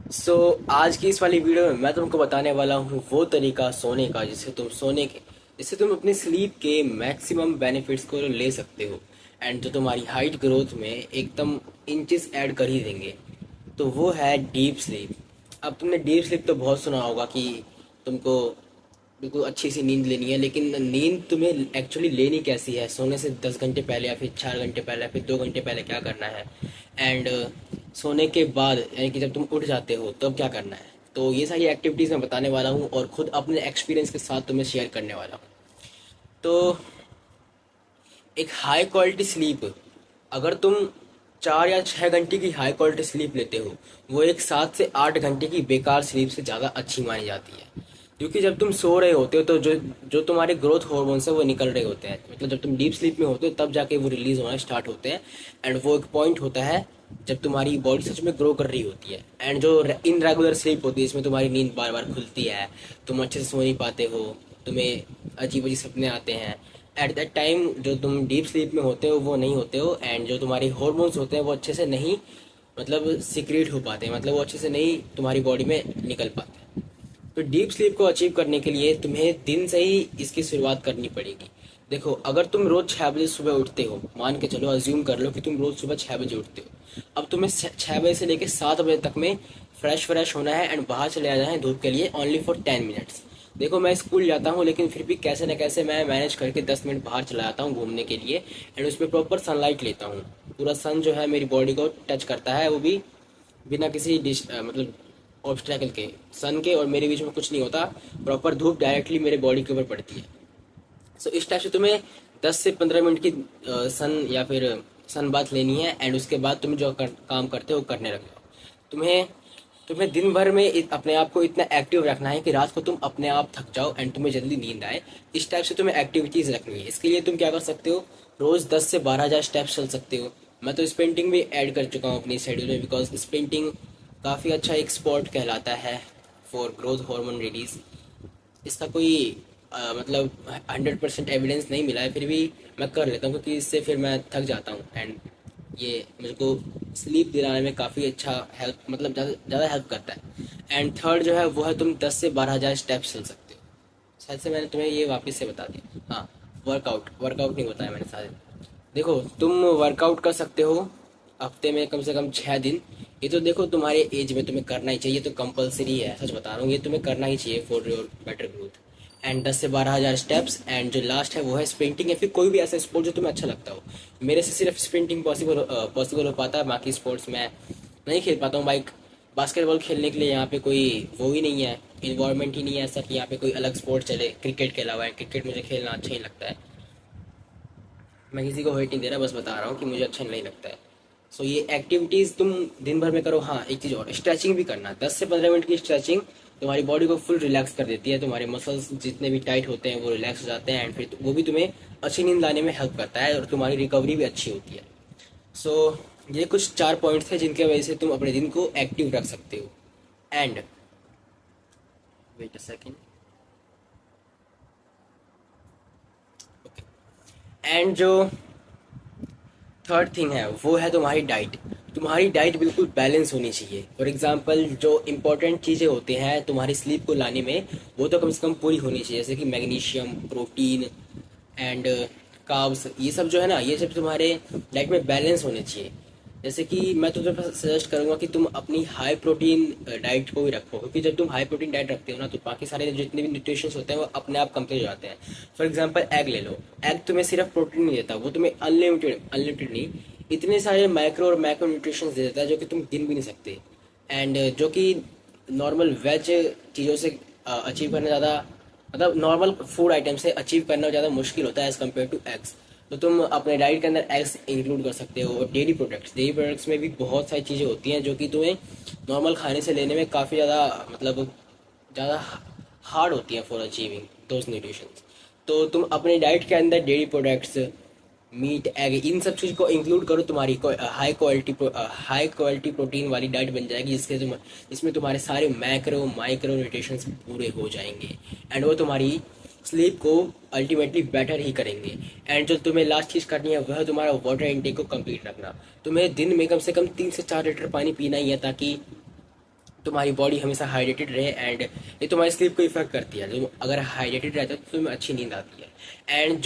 आज की इस वाली वीडियो में मैं तुमको बताने वाला हूँ वो तरीका सोने का जिससे तुम अपनी स्लीप के मैक्सिमम बेनिफिट्स को ले सकते हो एंड जो तुम्हारी हाइट ग्रोथ में एकदम इंचेस ऐड कर ही देंगे। तो वो है डीप स्लीप। अब तुमने डीप स्लीप तो बहुत सुना होगा कि तुमको बिल्कुल अच्छी सी नींद लेनी है, लेकिन नींद तुम्हें एक्चुअली लेनी कैसी है, सोने से 10 घंटे पहले या फिर 4 घंटे पहले या फिर 2 घंटे पहले क्या करना है एंड सोने के बाद यानी कि जब तुम उठ जाते हो तब क्या करना है। तो ये सारी एक्टिविटीज़ मैं बताने वाला हूँ और खुद अपने एक्सपीरियंस के साथ तुम्हें शेयर करने वाला हूँ। तो एक हाई क्वालिटी स्लीप, अगर तुम 4 या 6 घंटे की हाई क्वालिटी स्लीप लेते हो, वो एक 7 से 8 घंटे की बेकार स्लीप से ज़्यादा अच्छी मानी जाती है। क्योंकि जब तुम सो रहे होते हो तो जो जो तुम्हारे ग्रोथ हार्मोन्स है वो निकल रहे होते हैं, मतलब जब तुम डीप स्लीप में होते हो तब जाके वो रिलीज होना स्टार्ट होते हैं। एंड वो एक पॉइंट होता है जब तुम्हारी बॉडी सच में ग्रो कर रही होती है। एंड जो इनरेगुलर स्लीप होती है इसमें तुम्हारी नींद बार बार खुलती है, तुम अच्छे से सो नहीं पाते हो, तुम्हें अजीब अजीब सपने आते हैं। एट दैट टाइम जो तुम डीप स्लीप में होते हो वो नहीं होते हो, एंड जो तुम्हारी हॉर्मोन्स होते हैं वो अच्छे से नहीं मतलब सीक्रेट हो पाते, मतलब वो अच्छे से नहीं तुम्हारी बॉडी में निकल पाते। तो डीप स्लीप को अचीव करने के लिए तुम्हें दिन से ही इसकी शुरुआत करनी पड़ेगी। देखो, अगर तुम रोज 6 बजे सुबह उठते हो, मान के चलो, अज्यूम कर लो कि तुम रोज सुबह 6 बजे उठते हो। अब तुम्हें 6 बजे से लेकर 7 बजे तक में फ्रेश होना है एंड बाहर चले जाना है धूप के लिए ओनली फॉर 10 मिनट्स। देखो, मैं स्कूल जाता हूँ लेकिन फिर भी कैसे न कैसे मैं मैनेज करके 10 मिनट बाहर चला जाता हूँ घूमने के लिए एंड उसमें प्रॉपर सनलाइट लेता हूँ। पूरा सन जो है मेरी बॉडी को टच करता है, वो भी बिना किसी मतलब ऑब्स्ट्रैकल के। सन के और मेरे बीच में कुछ नहीं होता, प्रॉपर धूप डायरेक्टली मेरे बॉडी के ऊपर पड़ती है। सो इस टाइप से तुम्हें 10 से 15 मिनट की सन या फिर सन बाथ लेनी है एंड उसके बाद तुम जो काम करते हो वो करने लग जाओ। तुम्हें तुम्हें दिन भर में अपने आप को इतना एक्टिव रखना है कि रात को तुम अपने आप थक जाओ एंड तुम्हें जल्दी नींद आए। इस टाइप से तुम्हें एक्टिविटीज़ रखनी है। इसके लिए तुम क्या कर सकते हो, रोज़ 10 से 12 हज़ार स्टेप्स चल सकते हो। मैं तो स्प्रिंटिंग भी ऐड कर चुका हूँ अपनी शेड्यूल में, बिकॉज स्प्रिंटिंग काफ़ी अच्छा एक स्पोर्ट कहलाता है फॉर ग्रोथ हार्मोन रिलीज। इसका कोई मतलब 100% एविडेंस नहीं मिला है, फिर भी मैं कर लेता हूँ क्योंकि इससे फिर मैं थक जाता हूँ एंड ये मेरे को स्लीप दिलाने में काफ़ी अच्छा हेल्प, मतलब ज़्यादा ज़्यादा हेल्प करता है। एंड थर्ड जो है वो है, तुम 10 से 12 हज़ार स्टेप्स चल सकते हो। शायद से मैंने तुम्हें ये वापस से बता दिया। हाँ, वर्कआउट वर्कआउट नहीं बताया मैंने शायद। देखो, तुम वर्कआउट कर सकते हो हफ्ते में कम से कम 6 दिन। ये तो देखो तुम्हारे एज में तुम्हें करना ही चाहिए, तो कंपलसरी है, सच बता रहा हूँ, ये तुम्हें करना ही चाहिए for your better growth. And 10 से 12 हज़ार स्टेप्स एंड जो लास्ट है वो है स्प्रिंटिंग या फिर कोई भी ऐसा स्पोर्ट जो तुम्हें अच्छा लगता हो। मेरे से सिर्फ स्प्रिंटिंग पॉसिबल हो पाता है, बाकी स्पोर्ट्स में नहीं खेल पाता हूँ। बाइक बास्केटबॉल खेलने के लिए यहाँ पे कोई वो ही नहीं है, इन्वायरमेंट ही नहीं है ऐसा कि यहाँ पे कोई अलग स्पोर्ट चले क्रिकेट के अलावा। क्रिकेट मुझे खेलना अच्छा ही लगता है। मैं किसी को हेट नहीं दे रहा, बस बता रहा हूँ कि मुझे अच्छा नहीं लगता है। सो ये एक्टिविटीज़ तुम दिन भर में करो। हाँ, एक चीज़ और, स्ट्रेचिंग भी करना। 10 से 15 मिनट की स्ट्रेचिंग तुम्हारी बॉडी को फुल रिलैक्स कर देती है, तुम्हारे मसल्स जितने भी टाइट होते हैं वो रिलैक्स हो जाते हैं एंड फिर वो भी तुम्हें अच्छी नींद लाने में हेल्प करता है और तुम्हारी रिकवरी भी अच्छी होती है। सो ये कुछ 4 पॉइंट्स हैं जिनके वजह से तुम अपने दिन को एक्टिव रख सकते हो। And wait a second, and जो थर्ड थिंग है वो है तुम्हारी डाइट। तुम्हारी डाइट बिल्कुल बैलेंस होनी चाहिए। फॉर एग्जांपल, जो इंपॉर्टेंट चीज़ें होती हैं तुम्हारी स्लीप को लाने में, वो तो कम से कम पूरी होनी चाहिए, जैसे कि मैग्नीशियम, प्रोटीन एंड कार्ब्स। ये सब जो है ना, ये सब तुम्हारे डाइट में बैलेंस होने चाहिए। जैसे कि मैं तुम्हें सजेस्ट करूंगा कि तुम अपनी हाई प्रोटीन डाइट को भी रखो, क्योंकि जब तुम हाई प्रोटीन डाइट रखते हो ना तो बाकी सारे जितने भी न्यूट्रिशंस होते हैं वो अपने आप कंप्लीट हो जाते हैं। फॉर एग्जांपल, एग ले लो। एग तुम्हें सिर्फ प्रोटीन नहीं देता, वो तुम्हें अनलिमिटेड अनलिमिटेड नहीं, इतने सारे माइक्रो और मैक्रो न्यूट्रिशंस दे देता है जो कि तुम गिन भी नहीं सकते। एंड जो कि नॉर्मल वेज चीज़ों से अचीव करना ज़्यादा, मतलब नॉर्मल फूड आइटम से अचीव करना ज़्यादा मुश्किल होता है एज़ कम्पेयर टू एग्स। तो तुम अपने डाइट के अंदर एग्स इंक्लूड कर सकते हो। और डेयरी प्रोडक्ट्स में भी बहुत सारी चीज़ें होती हैं जो कि तुम्हें नॉर्मल खाने से लेने में काफ़ी ज़्यादा, मतलब ज़्यादा हार्ड होती हैं फॉर अचीविंग दोज न्यूट्रिशंस। तो तुम अपने डाइट के अंदर डेयरी प्रोडक्ट्स, मीट, एग, इन सब चीज़ को इंक्लूड करो, तुम्हारी हाई क्वालिटी प्रोटीन वाली डाइट बन जाएगी, जिसमें तुम्हारे सारे मैक्रो माइक्रो न्यूट्रिशंस पूरे हो जाएंगे एंड वो तुम्हारी स्लीप को अल्टीमेटली बेटर ही करेंगे। एंड जो तुम्हें लास्ट चीज़ करनी है वह तुम्हारा वाटर इनटेक को कंप्लीट रखना। तुम्हें दिन में कम से कम 3 से 4 लीटर पानी पीना ही है, ताकि तुम्हारी बॉडी हमेशा हाइड्रेटेड रहे, एंड ये तुम्हारी स्लीप को इफेक्ट करती है। जो अगर हाइड्रेटेड रहते हो तो तुम्हें अच्छी नींद आती है। एंड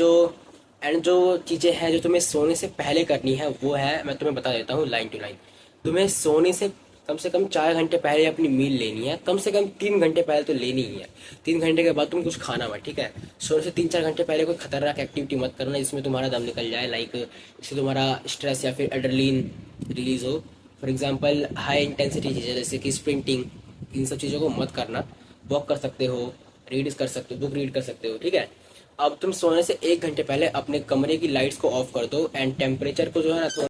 जो चीज़ें हैं जो तुम्हें सोने से पहले करनी है वो है, मैं तुम्हें बता देता हूँ लाइन टू लाइन। तुम्हें सोने से कम 4 घंटे पहले अपनी मील लेनी है, कम से कम 3 घंटे पहले तो लेनी ही है। 3 घंटे के बाद तुम कुछ खाना मत, ठीक है। सोने से 3-4 घंटे पहले कोई खतरनाक एक्टिविटी मत करना जिसमें तुम्हारा दम निकल जाए, लाइक इससे तुम्हारा स्ट्रेस या फिर एड्रेनलिन रिलीज हो। फॉर एग्जाम्पल हाई इंटेंसिटी चीज़ें जैसे कि स्प्रिंटिंग, इन सब चीज़ों को मत करना। वॉक कर सकते हो, रीड कर सकते हो, बुक रीड कर सकते हो, ठीक है। अब तुम सोने से 1 घंटे पहले अपने कमरे की लाइट्स को ऑफ कर दो, एंड टेम्परेचर को जो है ना